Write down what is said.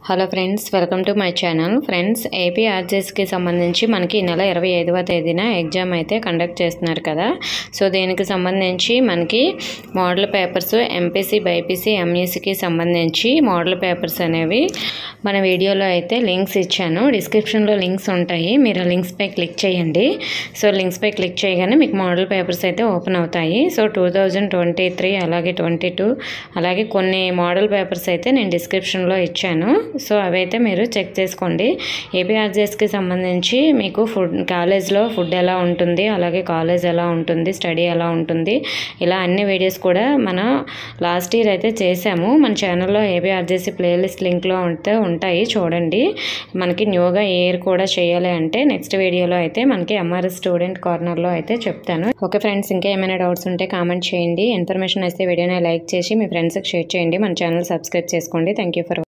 Hello friends, welcome to my channel. Friends, AP ఆర్జేఎస్కి సంబంధించి మనకి ఈ నెల 25వ తేదీన ఎగ్జామ్ అయితే కండక్ట్ చేస్తున్నారు కదా. సో దీనికి సంబంధించి మనకి మోడల్ పేపర్స్ ఎంపీసీ, బైపీసీ, ఎంఈసీకి సంబంధించి మోడల్ పేపర్స్ అనేవి మన వీడియోలో అయితే లింక్స్ ఇచ్చాను. డిస్క్రిప్షన్లో లింక్స్ ఉంటాయి, మీరు ఆ లింక్స్పై క్లిక్ చేయండి. సో లింక్స్పై క్లిక్ చేయగానే మీకు మోడల్ పేపర్స్ అయితే ఓపెన్ అవుతాయి. సో 2023 అలాగే 22 అలాగే కొన్ని మోడల్ పేపర్స్ అయితే నేను డిస్క్రిప్షన్లో ఇచ్చాను. సో అవైతే మీరు చెక్ చేసుకోండి. ఏపీఆర్జేఎస్కి సంబంధించి మీకు కాలేజ్లో ఫుడ్ ఎలా ఉంటుంది, అలాగే కాలేజ్ ఎలా ఉంటుంది, స్టడీ ఎలా ఉంటుంది, ఇలా అన్ని వీడియోస్ కూడా మనం లాస్ట్ ఇయర్ అయితే చేసాము. మన ఛానల్లో ఏపీఆర్జేఎస్ ప్లేలిస్ట్ లింక్లో ఉంటాయి, చూడండి. మనకి న్యూగా ఏ ఇయర్ కూడా చేయాలి అంటే నెక్స్ట్ వీడియోలో అయితే మనకి ఎంఆర్ఎస్ స్టూడెంట్ కార్నర్లో అయితే చెప్తాను. ఓకే ఫ్రెండ్స్, ఇంకా ఏమైనా డౌట్స్ ఉంటే కామెంట్ చేయండి. ఇన్ఫర్మేషన్ అయితే వీడియోని లైక్ చేసి మీ ఫ్రెండ్స్కి షేర్ చేయండి. మన ఛానల్ సబ్స్క్రైబ్ చేసుకోండి. Thank you for